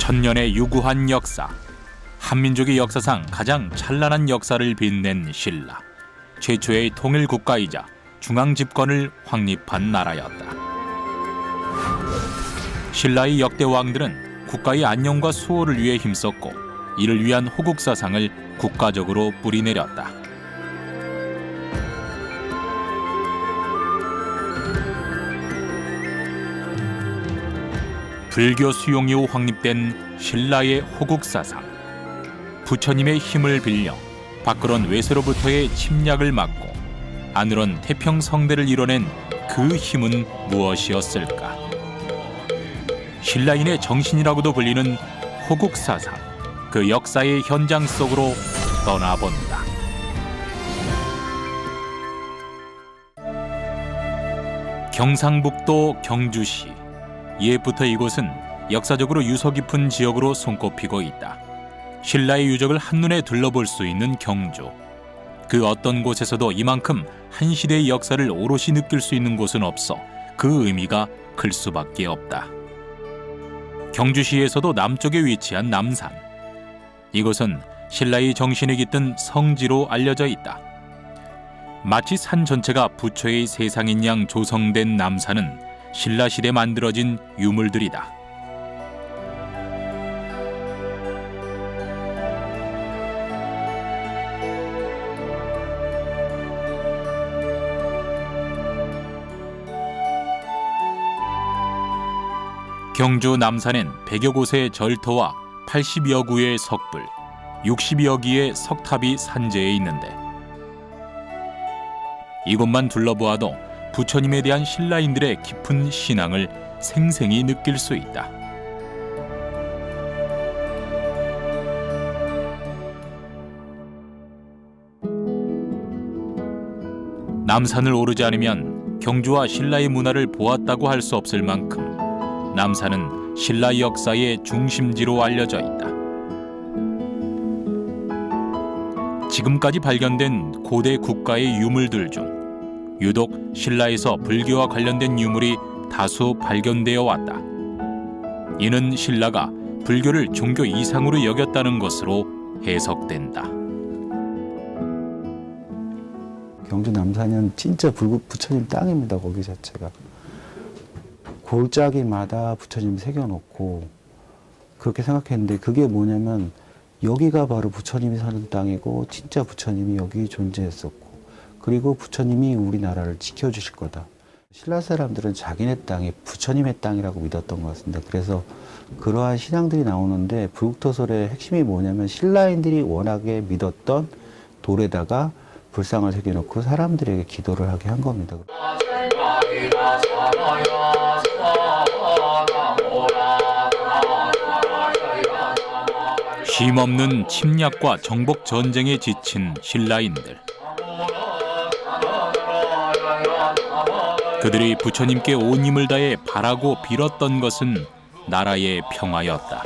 천년의 유구한 역사, 한민족의 역사상 가장 찬란한 역사를 빛낸 신라. 최초의 통일 국가이자 중앙 집권을 확립한 나라였다. 신라의 역대 왕들은 국가의 안녕과 수호를 위해 힘썼고 이를 위한 호국사상을 국가적으로 뿌리내렸다. 불교 수용 이후 확립된 신라의 호국사상. 부처님의 힘을 빌려 밖으론 외세로부터의 침략을 막고 안으론 태평성대를 이뤄낸 그 힘은 무엇이었을까? 신라인의 정신이라고도 불리는 호국사상, 그 역사의 현장 속으로 떠나본다. 경상북도 경주시. 옛부터 이곳은 역사적으로 유서 깊은 지역으로 손꼽히고 있다. 신라의 유적을 한눈에 둘러볼 수 있는 경주. 그 어떤 곳에서도 이만큼 한 시대의 역사를 오롯이 느낄 수 있는 곳은 없어 그 의미가 클 수밖에 없다. 경주시에서도 남쪽에 위치한 남산. 이곳은 신라의 정신이 깃든 성지로 알려져 있다. 마치 산 전체가 부처의 세상인 양 조성된 남산은 신라시대 만들어진 유물들이다. 경주 남산엔 100여 곳의 절터와 80여 구의 석불, 60여 기의 석탑이 산재해 있는데 이곳만 둘러보아도 부처님에 대한 신라인들의 깊은 신앙을 생생히 느낄 수 있다. 남산을 오르지 않으면 경주와 신라의 문화를 보았다고 할 수 없을 만큼 남산은 신라 역사의 중심지로 알려져 있다. 지금까지 발견된 고대 국가의 유물들 중 유독 신라에서 불교와 관련된 유물이 다수 발견되어 왔다. 이는 신라가 불교를 종교 이상으로 여겼다는 것으로 해석된다. 경주 남산은 진짜 부처님 땅입니다. 거기 자체가. 골짜기마다 부처님 새겨놓고 그렇게 생각했는데 그게 뭐냐면 여기가 바로 부처님이 사는 땅이고 진짜 부처님이 여기 존재했었고 그리고 부처님이 우리나라를 지켜주실 거다. 신라 사람들은 자기네 땅이 부처님의 땅이라고 믿었던 것 같습니다. 그래서 그러한 신앙들이 나오는데 불국토설의 핵심이 뭐냐면 신라인들이 워낙에 믿었던 돌에다가 불상을 새겨놓고 사람들에게 기도를 하게 한 겁니다. 쉼없는 침략과 정복 전쟁에 지친 신라인들. 그들이 부처님께 온 힘을 다해 바라고 빌었던 것은 나라의 평화였다.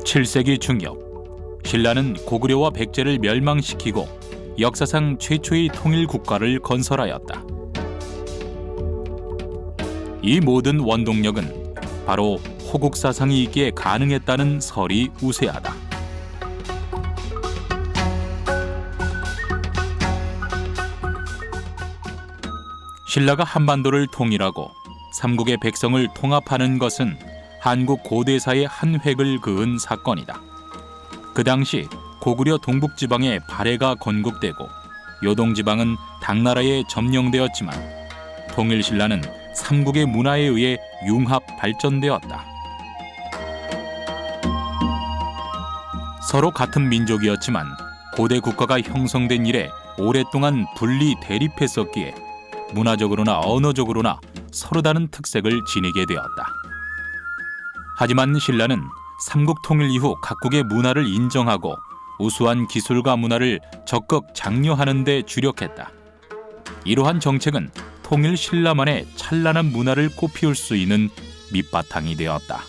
(7세기) 중엽, 신라는 고구려와 백제를 멸망시키고 역사상 최초의 통일 국가를 건설하였다. 이 모든 원동력은 바로 호국사상이 있기에 가능했다는 설이 우세하다. 신라가 한반도를 통일하고 삼국의 백성을 통합하는 것은 한국 고대사의 한 획을 그은 사건이다. 그 당시 고구려 동북지방에 발해가 건국되고 요동지방은 당나라에 점령되었지만 통일신라는 삼국의 문화에 의해 융합 발전되었다. 서로 같은 민족이었지만 고대 국가가 형성된 이래 오랫동안 분리 대립했었기에 문화적으로나 언어적으로나 서로 다른 특색을 지니게 되었다. 하지만 신라는 삼국 통일 이후 각국의 문화를 인정하고 우수한 기술과 문화를 적극 장려하는 데 주력했다. 이러한 정책은 통일 신라만의 찬란한 문화를 꽃피울 수 있는 밑바탕이 되었다.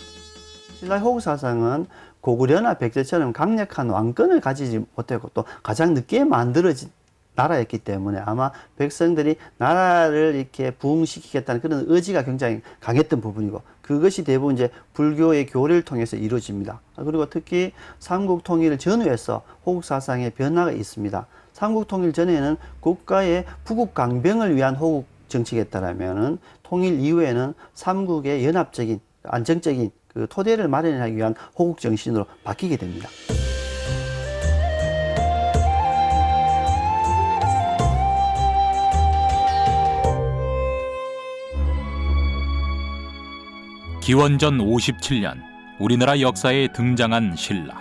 신라의 호국사상은 고구려나 백제처럼 강력한 왕권을 가지지 못했고 또 가장 늦게 만들어진 나라였기 때문에 아마 백성들이 나라를 이렇게 부흥시키겠다는 그런 의지가 굉장히 강했던 부분이고, 그것이 대부분 이제 불교의 교리를 통해서 이루어집니다. 그리고 특히 삼국 통일 전후에서 호국 사상의 변화가 있습니다. 삼국 통일 전에는 국가의 부국 강병을 위한 호국 정치겠다라면은 통일 이후에는 삼국의 연합적인 안정적인 그 토대를 마련하기 위한 호국 정신으로 바뀌게 됩니다. 기원전 57년 우리나라 역사에 등장한 신라.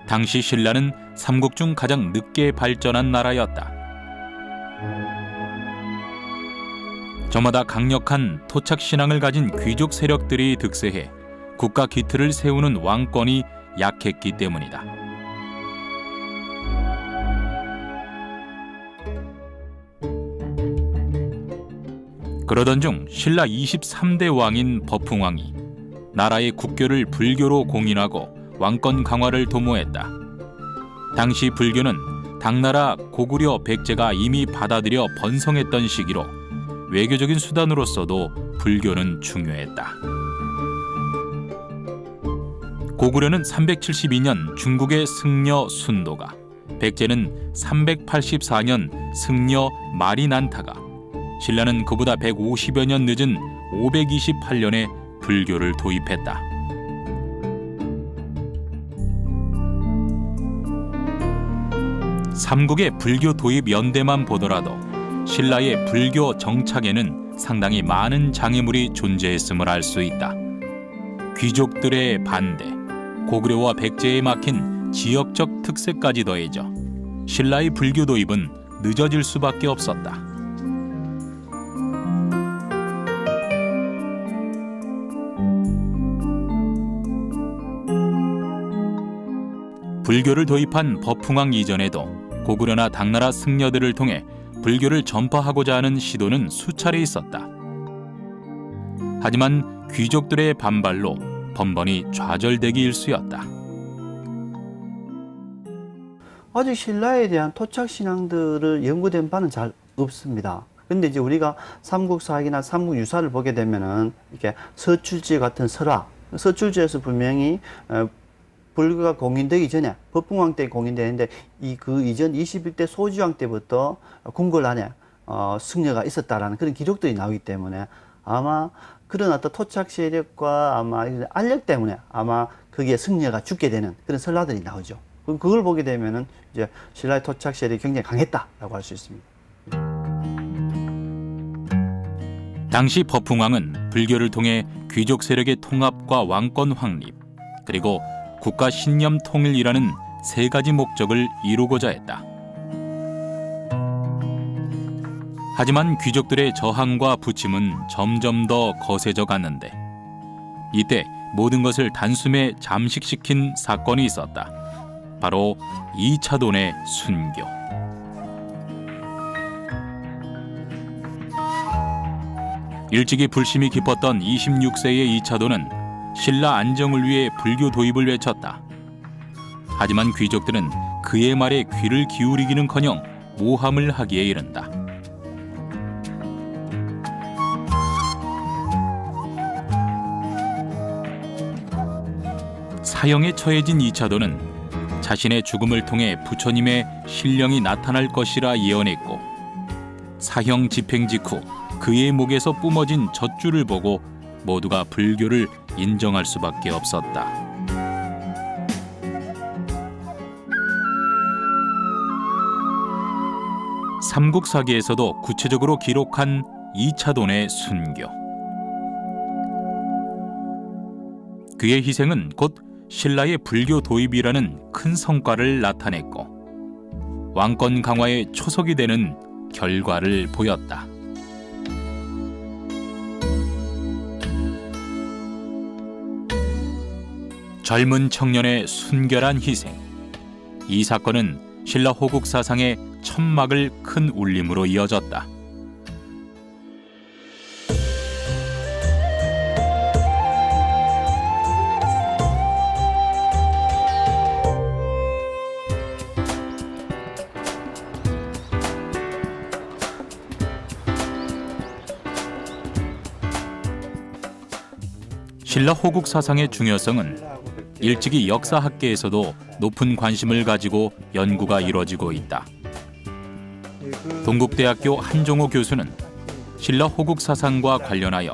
당시 신라는 삼국 중 가장 늦게 발전한 나라였다. 저마다 강력한 토착 신앙을 가진 귀족 세력들이 득세해 국가 기틀을 세우는 왕권이 약했기 때문이다. 그러던 중 신라 23대 왕인 버풍왕이 나라의 국교를 불교로 공인하고 왕권 강화를 도모했다. 당시 불교는 당나라 고구려 백제가 이미 받아들여 번성했던 시기로 외교적인 수단으로서도 불교는 중요했다. 고구려는 372년 중국의 승려 순도가, 백제는 384년 승려 마리난타가, 신라는 그보다 150여 년 늦은 528년에 불교를 도입했다. 삼국의 불교 도입 연대만 보더라도 신라의 불교 정착에는 상당히 많은 장애물이 존재했음을 알 수 있다. 귀족들의 반대, 고구려와 백제에 막힌 지역적 특색까지 더해져 신라의 불교 도입은 늦어질 수밖에 없었다. 불교를 도입한 버풍왕 이전에도 고구려나 당나라 승려들을 통해 불교를 전파하고자 하는 시도는 수차례 있었다. 하지만 귀족들의 반발로 번번이 좌절되기 일쑤였다. 아직 신라에 대한 토착 신앙들을 연구된 바는 잘 없습니다. 근데 이제 우리가 삼국사학이나 삼국유사를 보게 되면은 이렇게 서출지 같은 설화, 서출지에서 분명히 불교가 공인되기 전에, 버풍왕 때 공인되는데 그 이전 21대 소주왕 때부터 궁궐 안에 승려가 있었다라는 그런 기록들이 나오기 때문에 아마 그런 어떤 토착 세력과 아마 알력 때문에 아마 거기에 승려가 죽게 되는 그런 설화들이 나오죠. 그걸 보게 되면은 이제 신라의 토착 세력이 굉장히 강했다라고 할 수 있습니다. 당시 버풍왕은 불교를 통해 귀족 세력의 통합과 왕권 확립, 그리고 국가 신념 통일이라는 세 가지 목적을 이루고자 했다. 하지만 귀족들의 저항과 부침은 점점 더 거세져 갔는데, 이때 모든 것을 단숨에 잠식시킨 사건이 있었다. 바로 이차돈의 순교. 일찍이 불심이 깊었던 26세의 이차돈은 신라 안정을 위해 불교 도입을 외쳤다. 하지만 귀족들은 그의 말에 귀를 기울이기는커녕 모함을 하기에 이른다. 사형에 처해진 이차돈은 자신의 죽음을 통해 부처님의 신령이 나타날 것이라 예언했고, 사형 집행 직후 그의 목에서 뿜어진 젖줄을 보고 모두가 불교를 인정할 수밖에 없었다. 삼국사기에서도 구체적으로 기록한 이차돈의 순교. 그의 희생은 곧 신라의 불교 도입이라는 큰 성과를 나타냈고 왕권 강화의 초석이 되는 결과를 보였다. 젊은 청년의 순결한 희생. 이 사건은 신라 호국 사상의 천막을 큰 울림으로 이어졌다. 신라 호국 사상의 중요성은 일찍이 역사학계에서도 높은 관심을 가지고 연구가 이루어지고 있다. 동국대학교 한종호 교수는 신라 호국 사상과 관련하여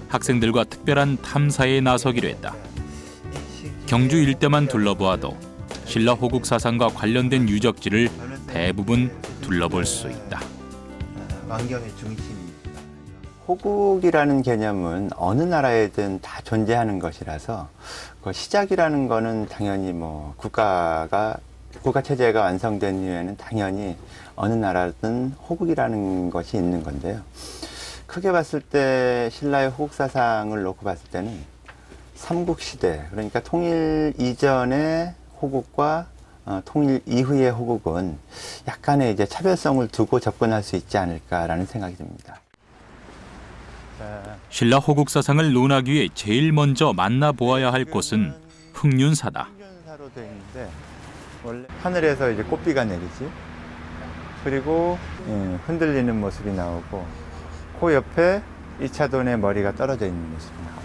학생들과 특별한 탐사에 나서기로 했다. 경주 일대만 둘러보아도 신라 호국 사상과 관련된 유적지를 대부분 둘러볼 수 있다. 환경의 중심입니다. 호국이라는 개념은 어느 나라에든 다 존재하는 것이라서 그 시작이라는 거는 당연히 뭐 국가 체제가 완성된 이후에는 당연히 어느 나라든 호국이라는 것이 있는 건데요. 크게 봤을 때 신라의 호국 사상을 놓고 봤을 때는 삼국시대, 그러니까 통일 이전의 호국과 통일 이후의 호국은 약간의 이제 차별성을 두고 접근할 수 있지 않을까라는 생각이 듭니다. 신라 호국 사상을 논하기 위해 제일 먼저 만나보아야 할 곳은 흑륜사다. 흑륜사로 되어 있는데 원래 하늘에서 이제 꽃비가 내리지. 그리고 흔들리는 모습이 나오고 그 옆에 이차돈의 머리가 떨어져 있는 모습이 나와요.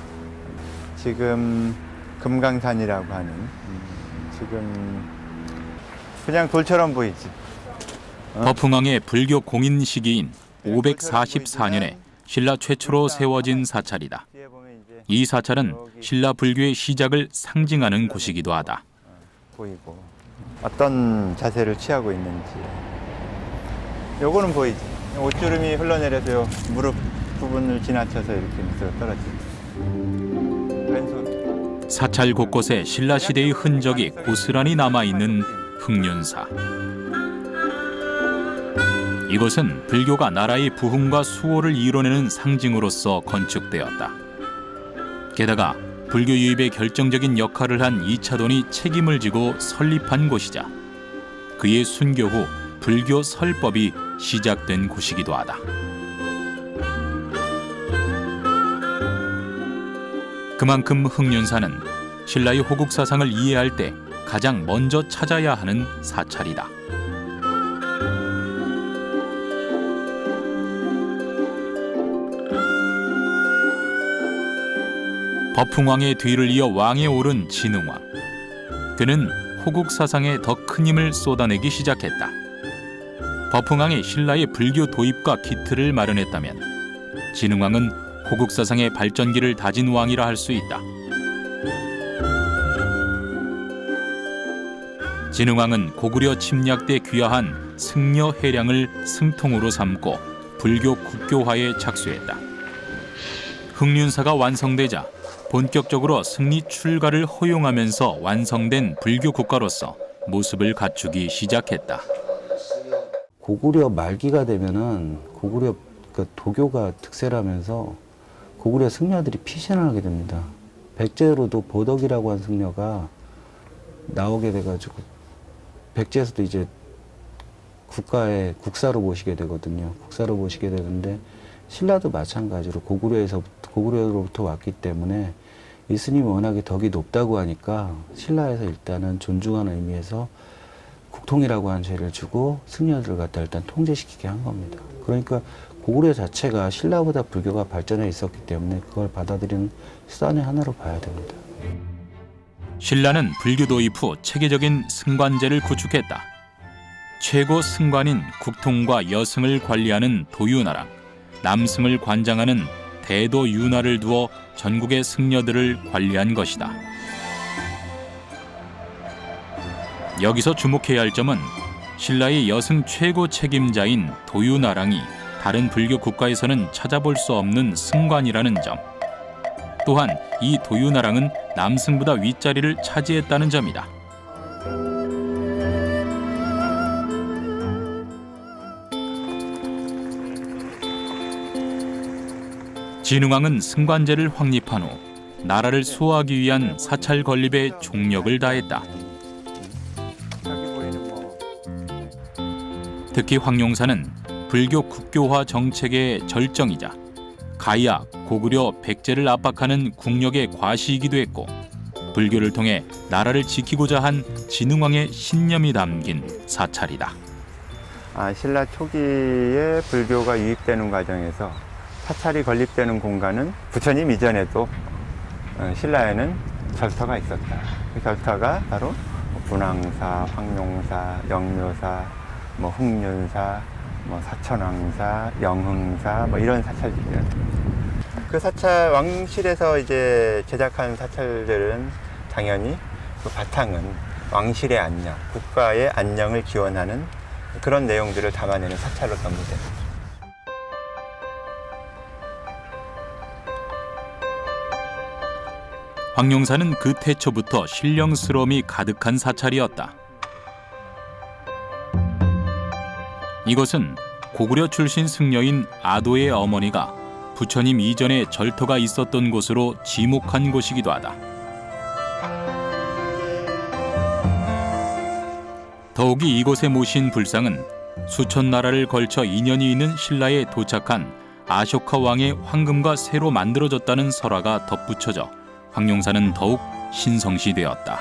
지금 금강산이라고 하는 지금 그냥 돌처럼 보이지. 법흥왕의 불교 공인 시기인 544년에 신라 최초로 세워진 사찰이다. 이 사찰은 신라 불교의 시작을 상징하는 곳이기도 하다. 보이고 어떤 자세를 취하고 있는지 요거는 보이지. 옷주름이 흘러내려서 요 무릎 부분을 지나쳐서 이렇게 밑으로 떨어지고 왼손. 사찰 곳곳에 신라 시대의 흔적이 고스란히 남아있는 흑륜사. 이곳은 불교가 나라의 부흥과 수호를 이뤄내는 상징으로서 건축되었다. 게다가 불교 유입에 결정적인 역할을 한 이차돈이 책임을 지고 설립한 곳이자 그의 순교 후 불교 설법이 시작된 곳이기도 하다. 그만큼 흑륜사는 신라의 호국 사상을 이해할 때 가장 먼저 찾아야 하는 사찰이다. 법흥왕의 뒤를 이어 왕에 오른 진흥왕. 그는 호국 사상에 더 큰 힘을 쏟아내기 시작했다. 법흥왕이 신라의 불교 도입과 기틀을 마련했다면 진흥왕은 호국 사상의 발전기를 다진 왕이라 할 수 있다. 진흥왕은 고구려 침략 때 귀화한 승려 해량을 승통으로 삼고 불교 국교화에 착수했다. 흑륜사가 완성되자 본격적으로 승리 출가를 허용하면서 완성된 불교 국가로서 모습을 갖추기 시작했다. 고구려 말기가 되면은 고구려 도교가 득세라면서 고구려 승려들이 피신을 하게 됩니다. 백제로도 보덕이라고 한 승려가 나오게 돼가지고 백제에서도 이제 국사로 모시게 되거든요. 국사로 모시게 되는데 신라도 마찬가지로 고구려로부터 왔기 때문에 이 스님이 워낙에 덕이 높다고 하니까 신라에서 일단은 존중하는 의미에서 국통이라고 하는 죄를 주고 승려들을 갖다 일단 통제시키게 한 겁니다. 그러니까 고구려 자체가 신라보다 불교가 발전해 있었기 때문에 그걸 받아들이는 수단의 하나로 봐야 됩니다. 신라는 불교 도입 후 체계적인 승관제를 구축했다. 최고 승관인 국통과 여승을 관리하는 도유나랑 남승을 관장하는 대도유나를 두어 전국의 승려들을 관리한 것이다. 여기서 주목해야 할 점은 신라의 여승 최고 책임자인 도유나랑이 다른 불교 국가에서는 찾아볼 수 없는 승관이라는 점. 또한 이 도유나랑은 남승보다 윗자리를 차지했다는 점이다. 진흥왕은 승관제를 확립한 후 나라를 수호하기 위한 사찰 건립에 총력을 다했다. 특히 황룡사는 불교 국교화 정책의 절정이자 가야, 고구려, 백제를 압박하는 국력의 과시이기도 했고 불교를 통해 나라를 지키고자 한 진흥왕의 신념이 담긴 사찰이다. 신라 초기에 불교가 유입되는 과정에서 사찰이 건립되는 공간은 부처님 이전에도 신라에는 절터가 있었다. 그 절터가 바로 분황사, 황룡사, 영묘사, 흥륜사, 사천왕사, 영흥사 이런 사찰들이었습니다. 그 사찰 왕실에서 이제 제작한 사찰들은 당연히 그 바탕은 왕실의 안녕, 국가의 안녕을 기원하는 그런 내용들을 담아내는 사찰로 전무됩니다. 황룡사는 그 태초부터 신령스러움이 가득한 사찰이었다. 이것은 고구려 출신 승려인 아도의 어머니가 부처님 이전에 절터가 있었던 곳으로 지목한 곳이기도 하다. 더욱이 이곳에 모신 불상은 수천 나라를 걸쳐 인연이 있는 신라에 도착한 아쇼카 왕의 황금과 새로 만들어졌다는 설화가 덧붙여져 황룡사는 더욱 신성시되었다.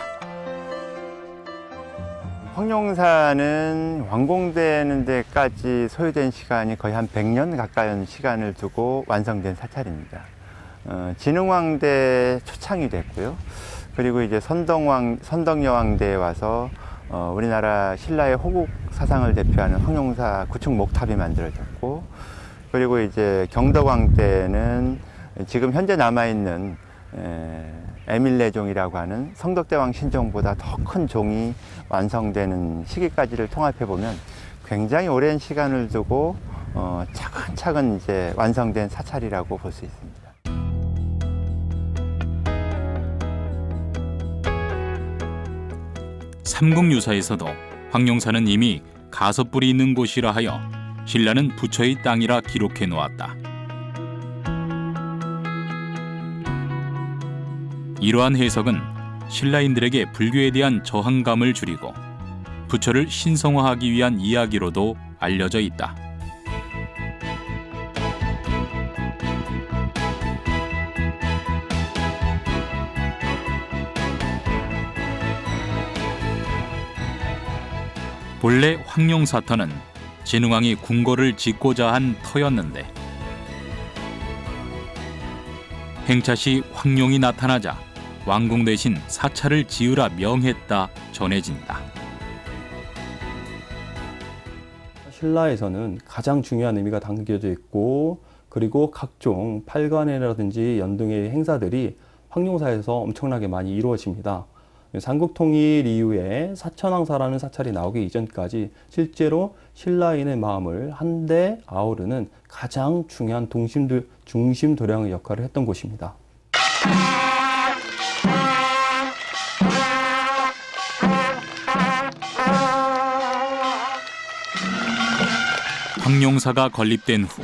황룡사는 완공되는 데까지 소요된 시간이 거의 한 100년 가까이 시간을 두고 완성된 사찰입니다. 진흥왕 때 초창이 됐고요. 그리고 이제 선덕여왕 때에 와서 우리나라 신라의 호국 사상을 대표하는 황룡사 구축 목탑이 만들어졌고, 그리고 이제 경덕왕 때는 지금 현재 남아있는 에밀레종이라고 하는 성덕대왕 신종보다 더 큰 종이 완성되는 시기까지를 통합해 보면 굉장히 오랜 시간을 두고 차근차근 이제 완성된 사찰이라고 볼 수 있습니다. 삼국유사에서도 황룡사는 이미 가섭불이 있는 곳이라 하여 신라는 부처의 땅이라 기록해 놓았다. 이러한 해석은 신라인들에게 불교에 대한 저항감을 줄이고 부처를 신성화하기 위한 이야기로도 알려져 있다. 본래 황룡사터는 진흥왕이 궁궐을 짓고자 한 터였는데 행차시 황룡이 나타나자 왕궁 대신 사찰을 지으라 명했다 전해진다. 신라에서는 가장 중요한 의미가 담겨져 있고, 그리고 각종 팔관회라든지 연등의 행사들이 황룡사에서 엄청나게 많이 이루어집니다. 삼국통일 이후에 사천왕사라는 사찰이 나오기 이전까지 실제로 신라인의 마음을 한데 아우르는 가장 중요한 중심 도량의 역할을 했던 곳입니다. 황룡사가 건립된 후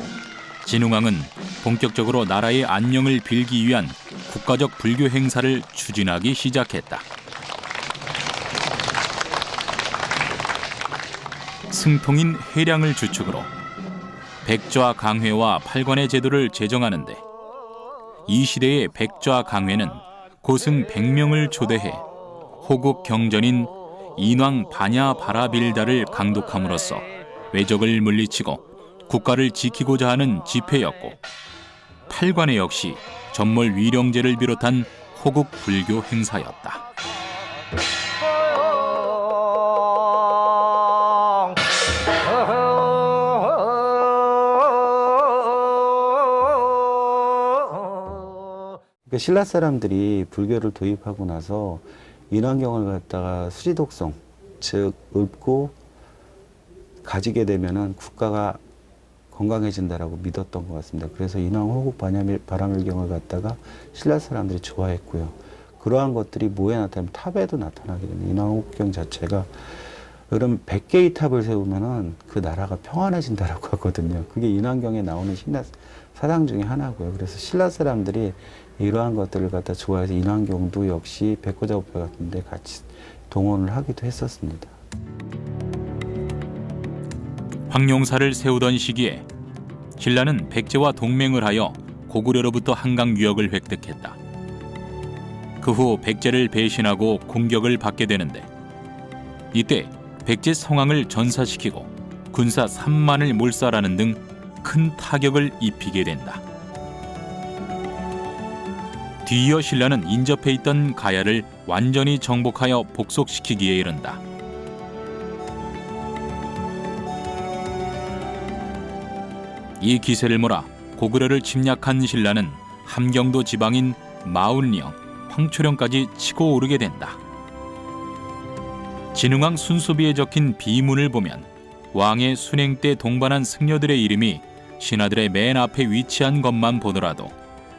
진흥왕은 본격적으로 나라의 안녕을 빌기 위한 국가적 불교 행사를 추진하기 시작했다. 승통인 해량을 주축으로 백좌 강회와 팔관의 제도를 제정하는데 이 시대의 백좌 강회는 고승 100명을 초대해 호국 경전인 인왕 바냐 바라빌다를 강독함으로써 외적을 물리치고 국가를 지키고자 하는 집회였고, 팔관회 역시 전몰 위령제를 비롯한 호국 불교 행사였다. 신라 사람들이 불교를 도입하고 나서 인왕경을 갖다가 수지독성, 즉 읊고 가지게 되면은 국가가 건강해진다라고 믿었던 것 같습니다. 그래서 인왕호국 바라밀경을 갖다가 신라 사람들이 좋아했고요. 그러한 것들이 뭐에 나타나면 탑에도 나타나게 됩니다. 인왕호국경 자체가 그럼 100개의 탑을 세우면은 그 나라가 평안해진다라고 하거든요. 그게 인왕경에 나오는 신라 사상 중에 하나고요. 그래서 신라 사람들이 이러한 것들을 갖다 좋아해서 인왕경도 역시 백호작업회 같은 데 같이 동원을 하기도 했었습니다. 황룡사를 세우던 시기에 신라는 백제와 동맹을 하여 고구려로부터 한강 유역을 획득했다. 그 후 백제를 배신하고 공격을 받게 되는데 이때 백제 성왕을 전사시키고 군사 3만을 몰살하는 등 큰 타격을 입히게 된다. 뒤이어 신라는 인접해 있던 가야를 완전히 정복하여 복속시키기에 이른다. 이 기세를 몰아 고구려를 침략한 신라는 함경도 지방인 마운령, 황초령까지 치고 오르게 된다. 진흥왕 순수비에 적힌 비문을 보면 왕의 순행 때 동반한 승려들의 이름이 신하들의 맨 앞에 위치한 것만 보더라도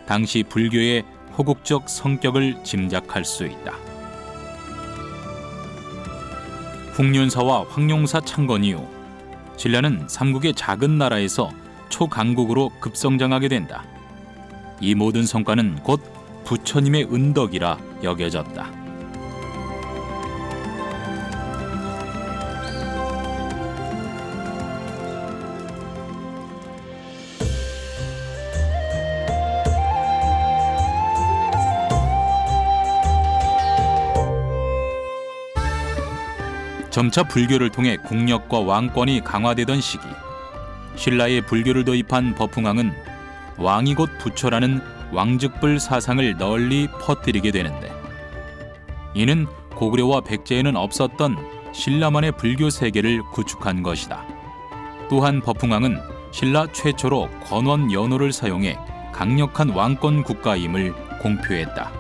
당시 불교의 호국적 성격을 짐작할 수 있다. 훅륜사와 황룡사 창건 이후 신라는 삼국의 작은 나라에서 초강국으로 급성장하게 된다. 이 모든 성과는 곧 부처님의 은덕이라 여겨졌다. 점차 불교를 통해 국력과 왕권이 강화되던 시기, 신라의 불교를 도입한 버풍왕은 왕이 곧 부처라는 왕즉불 사상을 널리 퍼뜨리게 되는데, 이는 고구려와 백제에는 없었던 신라만의 불교 세계를 구축한 것이다. 또한 버풍왕은 신라 최초로 권원 연호를 사용해 강력한 왕권 국가임을 공표했다.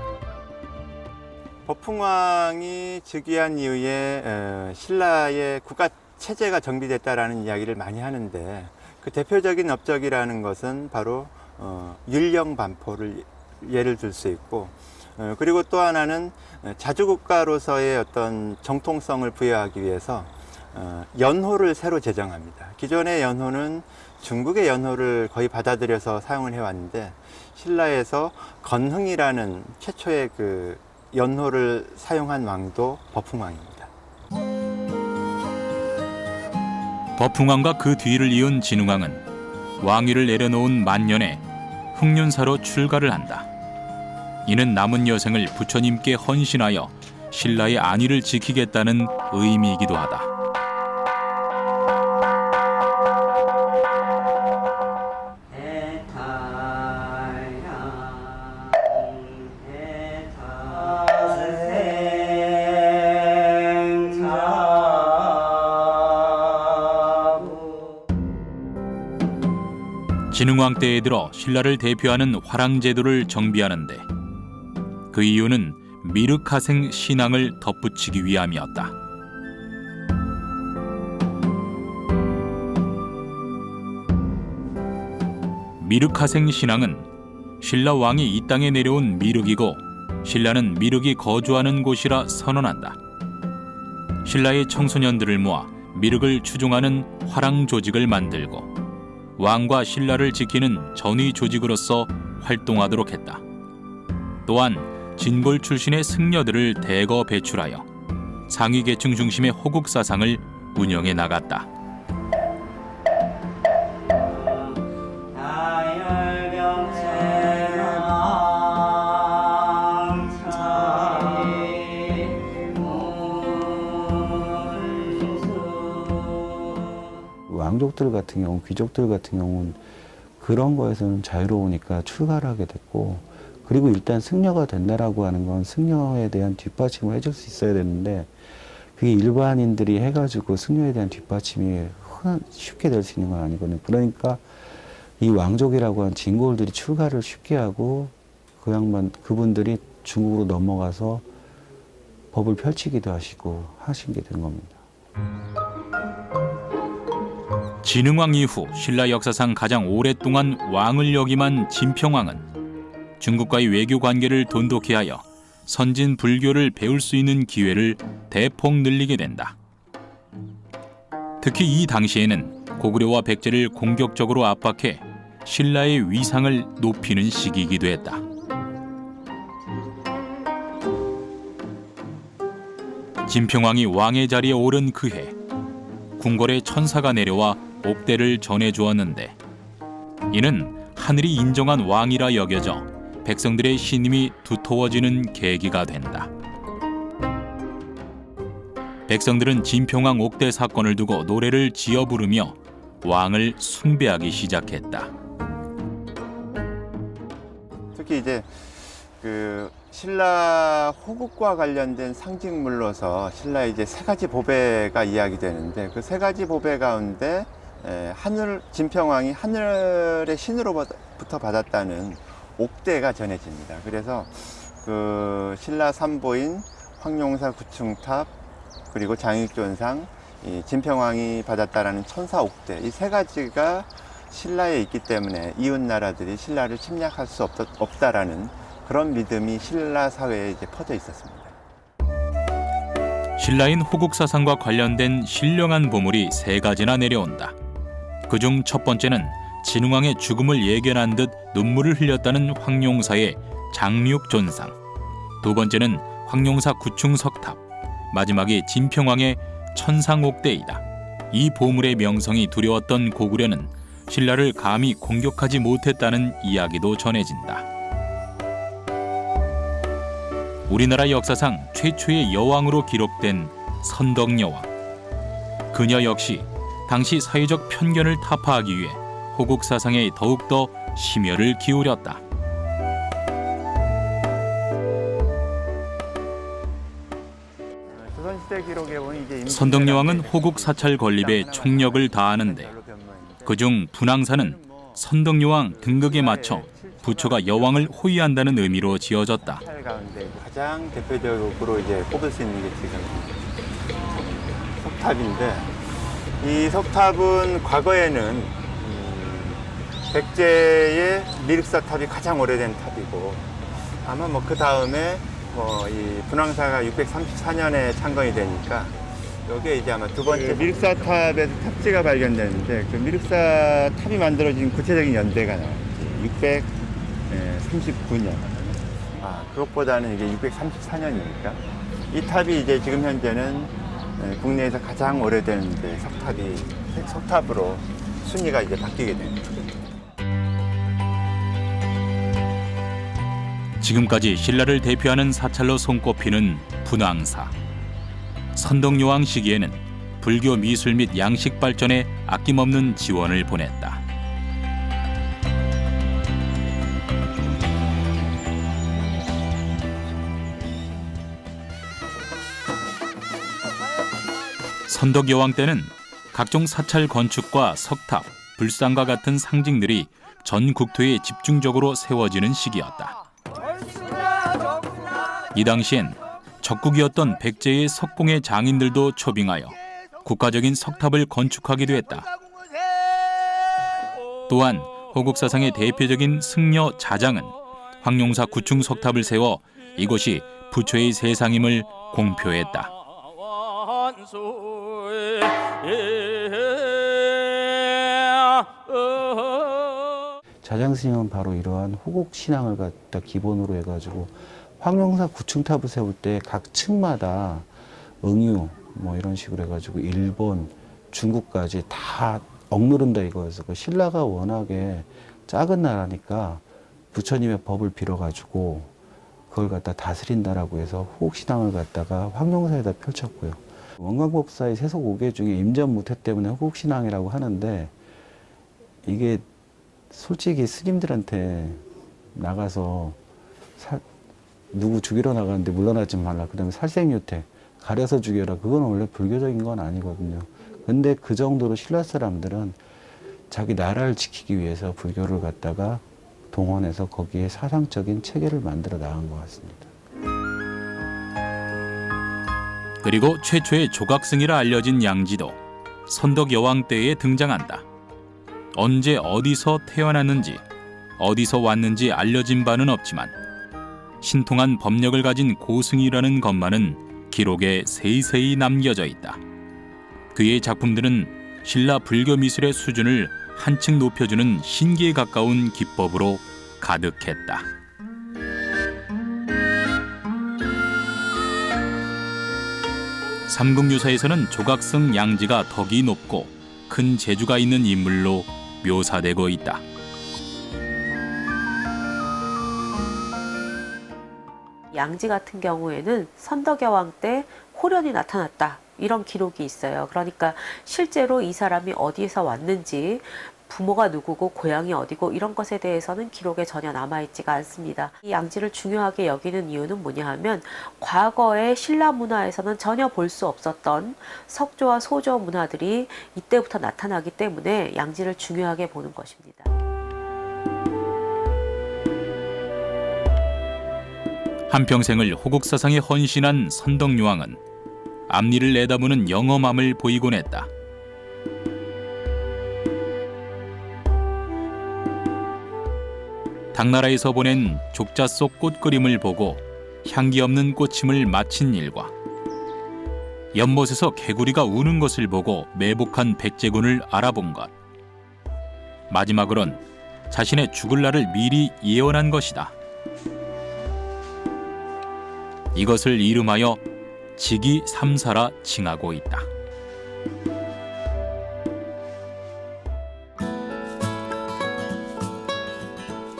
버풍왕이 즉위한 이후에 신라의 국가 체제가 정비됐다라는 이야기를 많이 하는데, 그 대표적인 업적이라는 것은 바로 율령반포를 예를 들 수 있고, 그리고 또 하나는 자주국가로서의 어떤 정통성을 부여하기 위해서 연호를 새로 제정합니다. 기존의 연호는 중국의 연호를 거의 받아들여서 사용을 해왔는데, 신라에서 건흥이라는 최초의 그 연호를 사용한 왕도 버풍왕입니다. 버풍왕과 그 뒤를 이은 진흥왕은 왕위를 내려놓은 만년에 훅륜사로 출가를 한다. 이는 남은 여생을 부처님께 헌신하여 신라의 안위를 지키겠다는 의미이기도 하다. 진흥왕 때에 들어 신라를 대표하는 화랑제도를 정비하는데, 그 이유는 미륵하생 신앙을 덧붙이기 위함이었다. 미륵하생 신앙은 신라 왕이 이 땅에 내려온 미륵이고, 신라는 미륵이 거주하는 곳이라 선언한다. 신라의 청소년들을 모아 미륵을 추종하는 화랑 조직을 만들고 왕과 신라를 지키는 전위 조직으로서 활동하도록 했다. 또한 진골 출신의 승려들을 대거 배출하여 상위 계층 중심의 호국 사상을 운영해 나갔다. 왕족들 같은 경우, 귀족들 같은 경우는 그런 거에서는 자유로우니까 출가를 하게 됐고, 그리고 일단 승려가 된다라고 하는 건 승려에 대한 뒷받침을 해줄 수 있어야 되는데, 그게 일반인들이 해가지고 승려에 대한 뒷받침이 쉽게 될 수 있는 건 아니거든요. 그러니까 이 왕족이라고 하는 진골들이 출가를 쉽게 하고, 그분들이 중국으로 넘어가서 법을 펼치기도 하신 게 된 겁니다. 진흥왕 이후 신라 역사상 가장 오랫동안 왕을 역임한 진평왕은 중국과의 외교 관계를 돈독히 하여 선진 불교를 배울 수 있는 기회를 대폭 늘리게 된다. 특히 이 당시에는 고구려와 백제를 공격적으로 압박해 신라의 위상을 높이는 시기이기도 했다. 진평왕이 왕의 자리에 오른 그해, 궁궐에 천사가 내려와 옥대를 전해주었는데, 이는 하늘이 인정한 왕이라 여겨져 백성들의 신임이 두터워지는 계기가 된다. 백성들은 진평왕 옥대 사건을 두고 노래를 지어 부르며 왕을 숭배하기 시작했다. 특히 이제 그 신라 호국과 관련된 상징물로서 신라의 이제 세 가지 보배가 이야기되는데 그 세 가지 보배 가운데 하늘 진평왕이 하늘의 신으로부터 받았다는 옥대가 전해집니다. 그래서 그 신라 삼보인 황룡사 구층탑 그리고 장익존상 이 진평왕이 받았다라는 천사옥대 이 세 가지가 신라에 있기 때문에 이웃 나라들이 신라를 침략할 수 없다라는 그런 믿음이 신라 사회에 이제 퍼져 있었습니다. 신라인 호국 사상과 관련된 신령한 보물이 세 가지나 내려온다. 그중 첫 번째는 진흥왕의 죽음을 예견한 듯 눈물을 흘렸다는 황룡사의 장육존상, 두 번째는 황룡사 구충석탑, 마지막이 진평왕의 천상옥대이다. 이 보물의 명성이 두려웠던 고구려는 신라를 감히 공격하지 못했다는 이야기도 전해진다. 우리나라 역사상 최초의 여왕으로 기록된 선덕여왕. 그녀 역시 당시 사회적 편견을 타파하기 위해 호국 사상에 더욱더 심혈을 기울였다. 조선시대 기록에 보면 이제 선덕여왕은 호국 사찰 건립에 총력을 다하는데 그중 분황사는 선덕여왕 등극에 맞춰 부처가 여왕을 호위한다는 의미로 지어졌다. 사찰 가운데 가장 대표적으로 이제 꼽을 수 있는 게 지금 석탑인데 이 석탑은 과거에는 백제의 미륵사탑이 가장 오래된 탑이고 아마 뭐 그 다음에 이 분황사가 634년에 창건이 되니까 여기에 이제 아마 두 번째 미륵사탑에서 탑지가 발견되는데 그 미륵사탑이 만들어진 구체적인 연대가 나와요. 639년. 그것보다는 이게 634년이니까 이 탑이 이제 지금 현재는 국내에서 가장 오래된 이제 석탑으로 순위가 이제 바뀌게 됩니다. 지금까지 신라를 대표하는 사찰로 손꼽히는 분황사. 선덕여왕 시기에는 불교 미술 및 양식 발전에 아낌없는 지원을 보냈다. 선덕여왕 때는 각종 사찰 건축과 석탑, 불상과 같은 상징들이 전 국토에 집중적으로 세워지는 시기였다. 이 당시엔 적국이었던 백제의 석공의 장인들도 초빙하여 국가적인 석탑을 건축하기도 했다. 또한 호국 사상의 대표적인 승려 자장은 황룡사 구층 석탑을 세워 이곳이 부처의 세상임을 공표했다. 자장스님은 바로 이러한 호국 신앙을 갖다 기본으로 해가지고 황룡사 구층탑을 세울 때 각 층마다 응유 뭐 이런 식으로 해가지고 일본, 중국까지 다 억누른다 이거였어. 그 신라가 워낙에 작은 나라니까 부처님의 법을 빌어가지고 그걸 갖다 다스린다라고 해서 호국 신앙을 갖다가 황룡사에다 펼쳤고요. 원광법사의 세속 5개 중에 임전무태 때문에 호국 신앙이라고 하는데 이게 솔직히 스님들한테 나가서 누구 죽이러 나가는데 물러나지 말라. 그다음에 살생유태, 가려서 죽여라. 그건 원래 불교적인 건 아니거든요. 근데 그 정도로 신라 사람들은 자기 나라를 지키기 위해서 불교를 갖다가 동원해서 거기에 사상적인 체계를 만들어 나간 것 같습니다. 그리고 최초의 조각승이라 알려진 양지도 선덕여왕 때에 등장한다. 언제 어디서 태어났는지 어디서 왔는지 알려진 바는 없지만 신통한 법력을 가진 고승이라는 것만은 기록에 세세히 남겨져 있다. 그의 작품들은 신라 불교 미술의 수준을 한층 높여주는 신기에 가까운 기법으로 가득했다. 삼국유사에서는 조각승 양지가 덕이 높고 큰 재주가 있는 인물로 묘사되고 있다. 양지 같은 경우에는 선덕여왕 때 호련이 나타났다. 이런 기록이 있어요. 그러니까 실제로 이 사람이 어디에서 왔는지 부모가 누구고 고향이 어디고 이런 것에 대해서는 기록에 전혀 남아있지가 않습니다. 이 양지를 중요하게 여기는 이유는 뭐냐 하면 과거의 신라 문화에서는 전혀 볼 수 없었던 석조와 소조 문화들이 이때부터 나타나기 때문에 양지를 중요하게 보는 것입니다. 한평생을 호국사상에 헌신한 선덕여왕은 앞니를 내다보는 영험함을 보이곤 했다. 당나라에서 보낸 족자 속 꽃그림을 보고 향기 없는 꽃임을 마친 일과 연못에서 개구리가 우는 것을 보고 매복한 백제군을 알아본 것, 마지막으론 자신의 죽을 날을 미리 예언한 것이다. 이것을 이름하여 직위삼사라 칭하고 있다.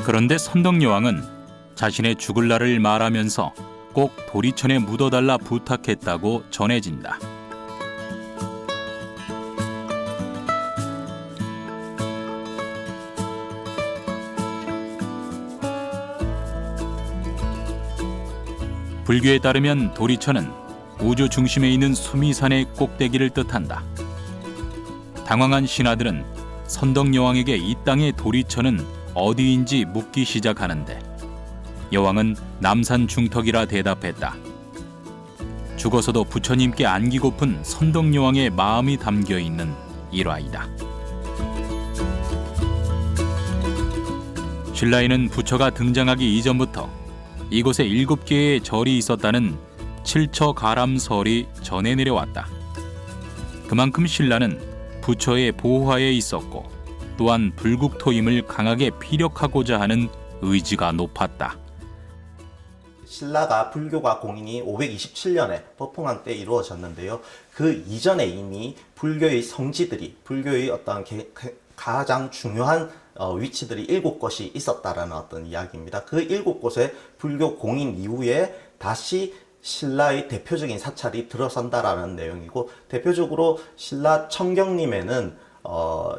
그런데 선덕여왕은 자신의 죽을 날을 말하면서 꼭 도리천에 묻어달라 부탁했다고 전해진다. 불교에 따르면 도리천은 우주 중심에 있는 수미산의 꼭대기를 뜻한다. 당황한 신하들은 선덕여왕에게 이 땅의 도리천은 어디인지 묻기 시작하는데 여왕은 남산 중턱이라 대답했다. 죽어서도 부처님께 안기고픈 선덕여왕의 마음이 담겨 있는 일화이다. 신라에는 부처가 등장하기 이전부터 이곳에 7개의 절이 있었다는 칠처가람설이 전해 내려왔다. 그만큼 신라는 부처의 보호하에 있었고 또한 불국토임을 강하게 피력하고자 하는 의지가 높았다. 신라가 불교가 공인이 527년에 법흥왕 때 이루어졌는데요. 그 이전에 이미 불교의 성지들이, 불교의 어떤 가장 중요한 위치들이 7곳이 있었다라는 어떤 이야기입니다. 그 7곳에 불교 공인 이후에 다시 신라의 대표적인 사찰이 들어선다라는 내용이고, 대표적으로 신라 청경림에는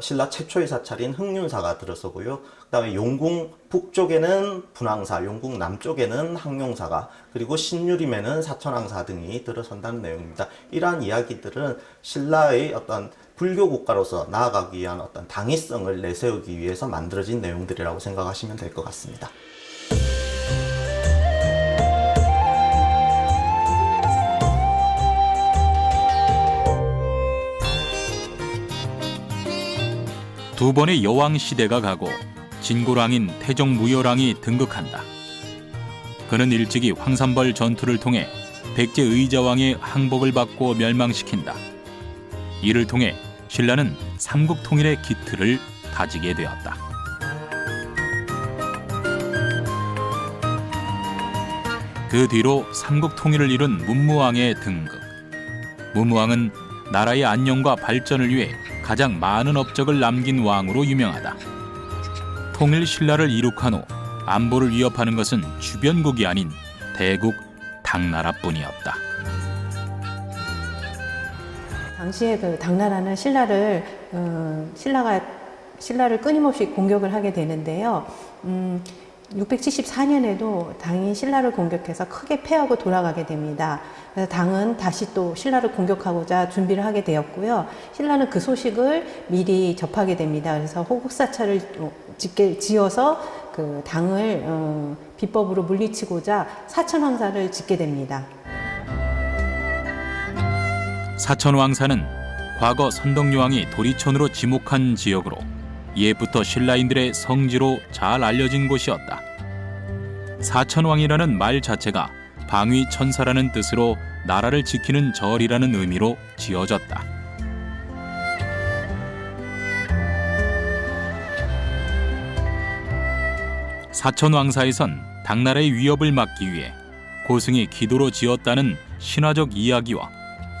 신라 최초의 사찰인 흥륜사가 들어서고요. 그 다음에 용궁 북쪽에는 분황사, 용궁 남쪽에는 항룡사가, 그리고 신유림에는 사천왕사 등이 들어선다는 내용입니다. 이러한 이야기들은 신라의 어떤 불교 국가로서 나아가기 위한 어떤 당위성을 내세우기 위해서 만들어진 내용들이라고 생각하시면 될 것 같습니다. 두 번의 여왕 시대가 가고 진골왕인 태종무열왕이 등극한다. 그는 일찍이 황산벌 전투를 통해 백제 의자왕의 항복을 받고 멸망시킨다. 이를 통해 신라는 삼국통일의 기틀을 다지게 되었다. 그 뒤로 삼국통일을 이룬 문무왕의 등극. 문무왕은 나라의 안녕과 발전을 위해 가장 많은 업적을 남긴 왕으로 유명하다. 통일 신라를 이룩한 후 안보를 위협하는 것은 주변국이 아닌 대국 당나라뿐이었다. 당시에 그 당나라는 신라를 끊임없이 공격을 하게 되는데요. 674년에도 당이 신라를 공격해서 크게 패하고 돌아가게 됩니다. 그래서 당은 다시 또 신라를 공격하고자 준비를 하게 되었고요. 신라는 그 소식을 미리 접하게 됩니다. 그래서 호국사찰을 지어서 그 당을 비법으로 물리치고자 사천왕사를 짓게 됩니다. 사천왕사는 과거 선덕여왕이 도리천으로 지목한 지역으로 옛부터 신라인들의 성지로 잘 알려진 곳이었다. 사천왕이라는 말 자체가 방위천사라는 뜻으로 나라를 지키는 절이라는 의미로 지어졌다. 사천왕사에선 당나라의 위협을 막기 위해 고승이 기도로 지었다는 신화적 이야기와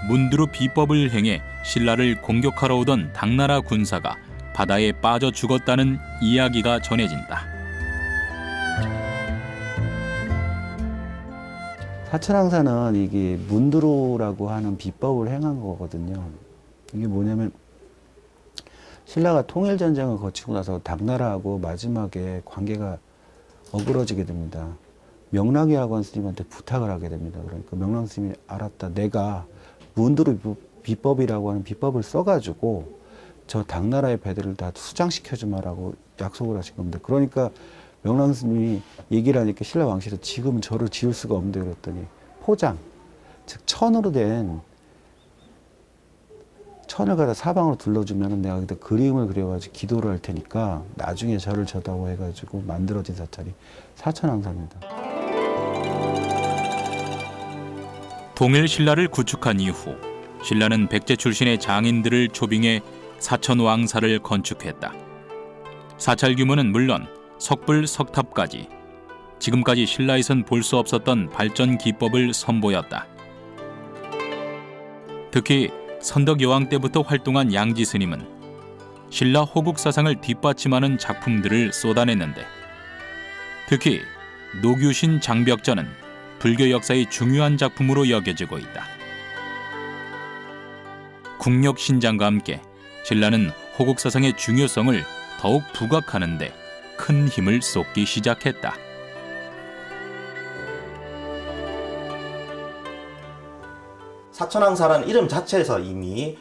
문두루 비법을 행해 신라를 공격하러 오던 당나라 군사가 바다에 빠져 죽었다는 이야기가 전해진다. 사천왕사는 이게 문두루라고 하는 비법을 행한 거거든요. 이게 뭐냐면 신라가 통일전쟁을 거치고 나서 당나라하고 마지막에 관계가 어그러지게 됩니다. 명랑이라고 한 스님한테 부탁을 하게 됩니다. 그러니까 명랑 스님이 알았다. 내가 문두루 비법이라고 하는 비법을 써가지고 저 당나라의 배들을 다 수장시켜주마라고 약속을 하신 겁니다. 그러니까 명랑 스님이 얘기를 하니까 신라 왕실은 지금은 저를 지울 수가 없는데 그랬더니 포장, 즉 천으로 된 천을 갖다 사방으로 둘러주면 내가 그때 그림을 그려가지고 기도를 할 테니까 나중에 저를 쳐다고 해가지고 만들어진 사찰이 사천왕사입니다. 통일 신라를 구축한 이후 신라는 백제 출신의 장인들을 초빙해 사천왕사를 건축했다. 사찰 규모는 물론 석불 석탑까지 지금까지 신라에선 볼 수 없었던 발전 기법을 선보였다. 특히 선덕 여왕 때부터 활동한 양지 스님은 신라 호국 사상을 뒷받침하는 작품들을 쏟아냈는데 특히 노규신 장벽전은 불교 역사의 중요한 작품으로 여겨지고 있다. 국력 신장과 함께 신라는 호국 사상의 중요성을 더욱 부각하는 데 큰 힘을 쏟기 시작했다. 사천왕사라는 이름 자체에서 이미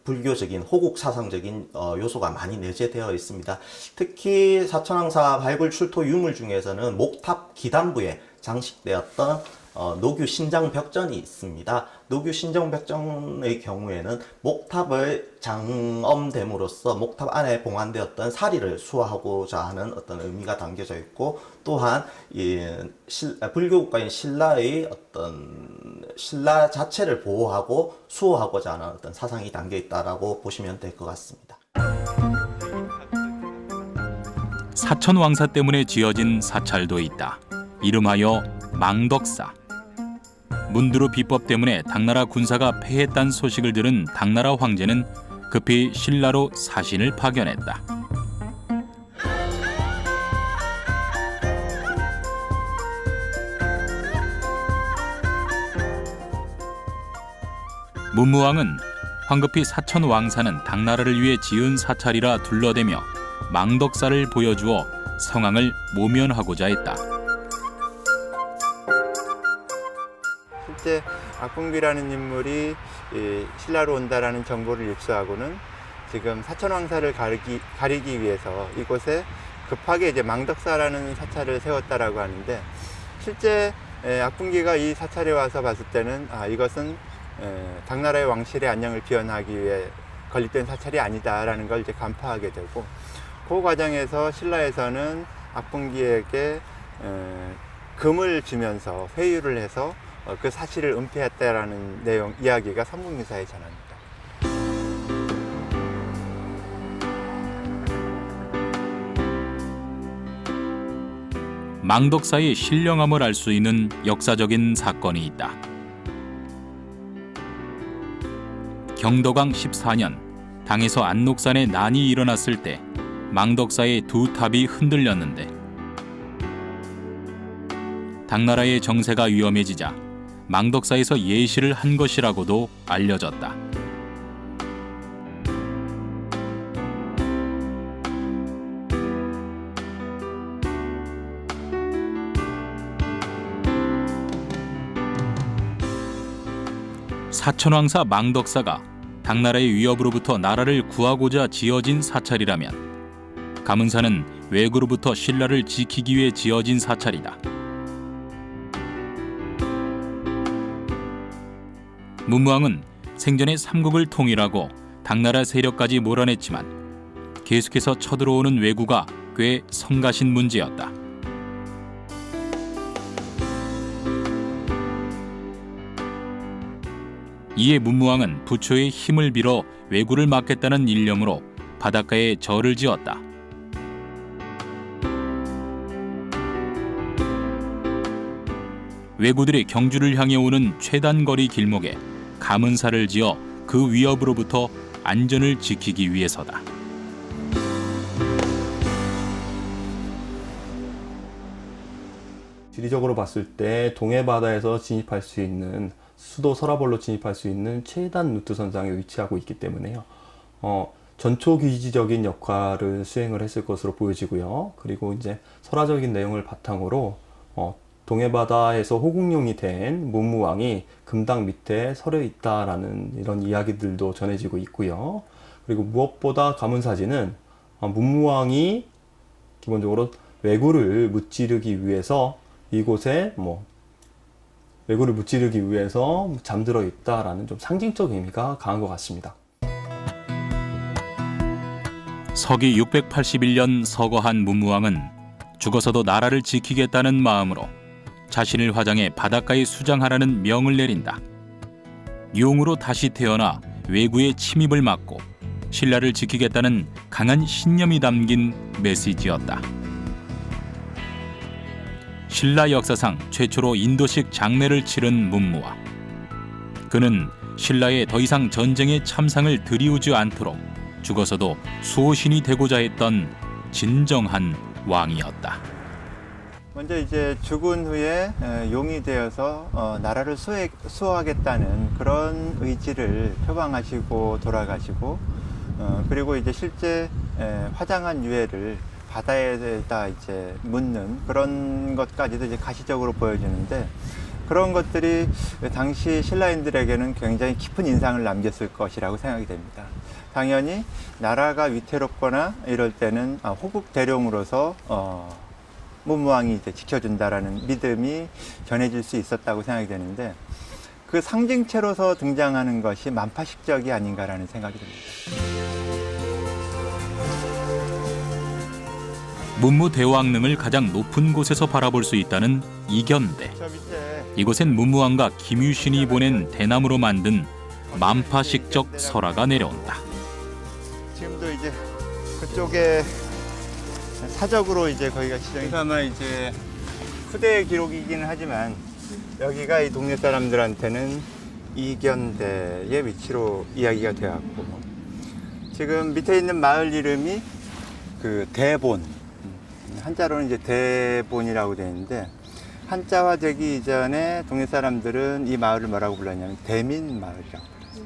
불교적인 호국 사상적인 요소가 많이 내재되어 있습니다. 특히 사천왕사 발굴 출토 유물 중에서는 목탑 기단부에 장식되었던 노규 신장벽전이 있습니다. 노규 신장벽전의 경우에는 목탑을 장엄됨으로써 목탑 안에 봉안되었던 사리를 수호하고자 하는 어떤 의미가 담겨져 있고, 또한 불교 국가인 신라의 신라 자체를 보호하고 수호하고자 하는 어떤 사상이 담겨 있다라고 보시면 될 것 같습니다. 사천왕사 때문에 지어진 사찰도 있다. 이름하여 망덕사. 문두루 비법 때문에 당나라 군사가 패했다는 소식을 들은 당나라 황제는 급히 신라로 사신을 파견했다. 문무왕은 황급히 사천왕사는 당나라를 위해 지은 사찰이라 둘러대며 망덕사를 보여주어 성황을 모면하고자 했다. 실제 악봉기라는 인물이 신라로 온다라는 정보를 입수하고는 지금 사천왕사를 가리기 위해서 이곳에 급하게 이제 망덕사라는 사찰을 세웠다라고 하는데, 실제 악봉기가 이 사찰에 와서 봤을 때는 이것은 당나라의 왕실의 안녕을 기원하기 위해 건립된 사찰이 아니다라는 걸 이제 간파하게 되고, 그 과정에서 신라에서는 악봉기에게 금을 주면서 회유를 해서 그 사실을 은폐했다라는 내용 이야기가 삼국유사에 전합니다. 망덕사의 신령함을 알 수 있는 역사적인 사건이 있다. 경덕왕 14년 당에서 안록산에 난이 일어났을 때 망덕사의 두 탑이 흔들렸는데 당나라의 정세가 위험해지자 망덕사에서 예시를 한 것이라고도 알려졌다. 사천왕사 망덕사가 당나라의 위협으로부터 나라를 구하고자 지어진 사찰이라면 가문사는 외구로부터 신라를 지키기 위해 지어진 사찰이다. 문무왕은 생전에 삼국을 통일하고 당나라 세력까지 몰아냈지만 계속해서 쳐들어오는 왜구가 꽤 성가신 문제였다. 이에 문무왕은 부처의 힘을 빌어 왜구를 막겠다는 일념으로 바닷가에 절을 지었다. 왜구들이 경주를 향해 오는 최단거리 길목에 가문사를 지어 그 위협으로부터 안전을 지키기 위해서다. 지리적으로 봤을 때 동해 바다에서 진입할 수 있는, 수도 서라벌로 진입할 수 있는 최단 루트 선상에 위치하고 있기 때문에요. 전초기지적인 역할을 수행을 했을 것으로 보여지고요. 그리고 이제 설화적인 내용을 바탕으로 동해바다에서 호국용이 된 문무왕이 금당 밑에 서려 있다라는 이런 이야기들도 전해지고 있고요. 그리고 무엇보다 가문사지는 문무왕이 기본적으로 왜구를 무찌르기 위해서 이곳에 왜구를 무찌르기 위해서 잠들어 있다라는 좀 상징적 의미가 강한 것 같습니다. 서기 681년 서거한 문무왕은 죽어서도 나라를 지키겠다는 마음으로 자신을 화장해 바닷가에 수장하라는 명을 내린다. 용으로 다시 태어나 왜구의 침입을 막고 신라를 지키겠다는 강한 신념이 담긴 메시지였다. 신라 역사상 최초로 인도식 장례를 치른 문무왕. 그는 신라에 더 이상 전쟁의 참상을 들이우지 않도록 죽어서도 수호신이 되고자 했던 진정한 왕이었다. 먼저 이제 죽은 후에 용이 되어서 나라를 수호하겠다는 그런 의지를 표방하시고 돌아가시고, 그리고 이제 실제 화장한 유해를 바다에다 이제 묻는 그런 것까지도 이제 가시적으로 보여주는데, 그런 것들이 당시 신라인들에게는 굉장히 깊은 인상을 남겼을 것이라고 생각이 됩니다. 당연히 나라가 위태롭거나 이럴 때는 호국 대령으로서 문무왕이 이제 지켜준다라는 믿음이 전해질 수 있었다고 생각이 되는데, 그 상징체로서 등장하는 것이 만파식적이 아닌가라는 생각이 듭니다. 문무대왕릉을 가장 높은 곳에서 바라볼 수 있다는 이견대. 저 밑에 이곳엔 문무왕과 김유신이 보낸 대나무로 만든 만파식적 설화가 내려온다. 지금도 이제 그쪽에 사적으로 이제 거기가 지정이 아마 이제 후대의 기록이기는 하지만, 여기가 이 동네 사람들한테는 이견대의 위치로 이야기가 되었고, 지금 밑에 있는 마을 이름이 그 대본, 한자로는 이제 대본이라고 되어 있는데, 한자화 되기 이전에 동네 사람들은 이 마을을 뭐라고 불렀냐면 대민 마을이라고 불렀어요.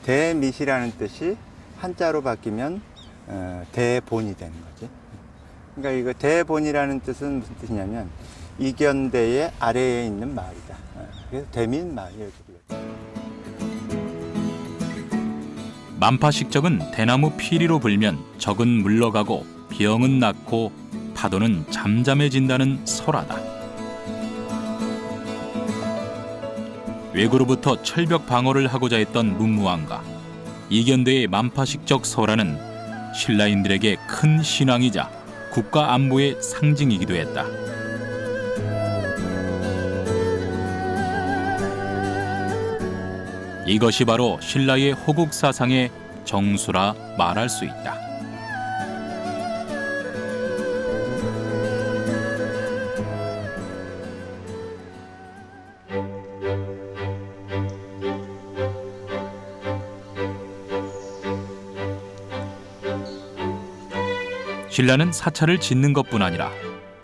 대mit이라는 뜻이 한자로 바뀌면 대본이 되는 거지. 그러니까 이거 대본이라는 뜻은 무슨 뜻이냐면 이견대의 아래에 있는 마을이다. 그래서 대민 마을 이렇게 불렀죠. 만파식적은 대나무 피리로 불면 적은 물러가고 병은 낫고 파도는 잠잠해진다는 설화다. 왜구로부터 철벽 방어를 하고자 했던 문무왕과 이견대의 만파식적 설화는 신라인들에게 큰 신앙이자 국가 안보의 상징이기도 했다. 이것이 바로 신라의 호국 사상의 정수라 말할 수 있다. 신라는 사찰을 짓는 것뿐 아니라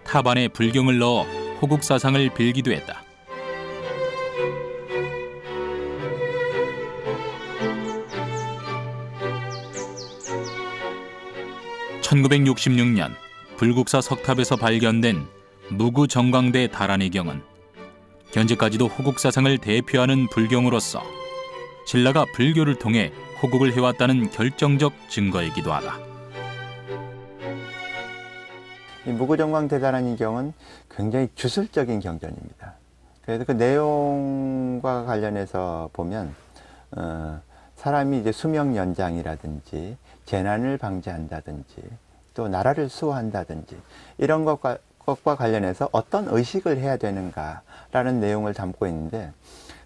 탑 안에 불경을 넣어 호국 사상을 빌기도 했다. (1966년) 불국사 석탑에서 발견된 무구정광대 다란이경은 현재까지도 호국 사상을 대표하는 불경으로서 신라가 불교를 통해 호국을 해왔다는 결정적 증거이기도 하다. 이 무구정광대다란이경은 굉장히 주술적인 경전입니다. 그래서 그 내용과 관련해서 보면 사람이 이제 수명 연장이라든지 재난을 방지한다든지 또 나라를 수호한다든지 이런 것과 관련해서 어떤 의식을 해야 되는가라는 내용을 담고 있는데,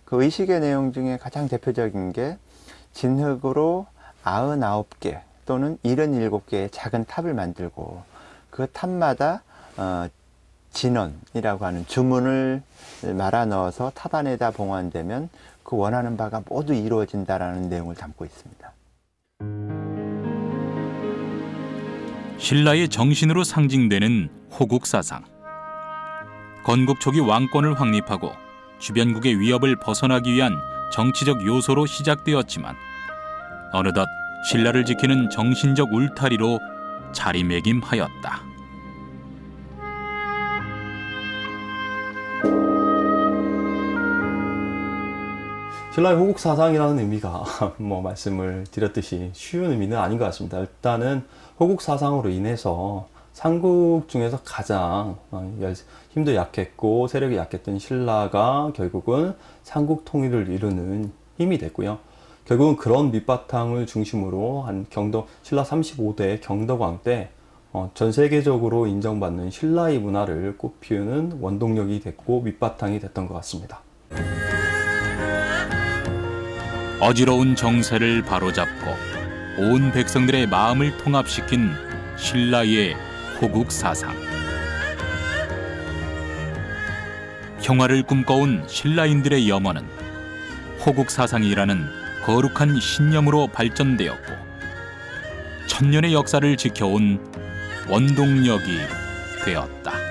그 의식의 내용 중에 가장 대표적인 게 진흙으로 99개 또는 77개의 작은 탑을 만들고 그 탑마다 진원이라고 하는 주문을 말아 넣어서 탑 안에다 봉헌되면 그 원하는 바가 모두 이루어진다라는 내용을 담고 있습니다. 신라의 정신으로 상징되는 호국 사상. 건국 초기 왕권을 확립하고 주변국의 위협을 벗어나기 위한 정치적 요소로 시작되었지만 어느덧 신라를 지키는 정신적 울타리로 자리매김하였다. 신라의 호국 사상이라는 의미가 뭐 말씀을 드렸듯이 쉬운 의미는 아닌 것 같습니다. 일단은 호국 사상으로 인해서 삼국 중에서 가장 힘도 약했고 세력이 약했던 신라가 결국은 삼국 통일을 이루는 힘이 됐고요. 결국은 그런 밑바탕을 중심으로 한 신라 35대 경덕왕 때 전 세계적으로 인정받는 신라의 문화를 꽃피우는 원동력이 됐고 밑바탕이 됐던 것 같습니다. 어지러운 정세를 바로잡고 온 백성들의 마음을 통합시킨 신라의 호국 사상. 평화를 꿈꿔온 신라인들의 염원은 호국 사상이라는 거룩한 신념으로 발전되었고 천년의 역사를 지켜온 원동력이 되었다.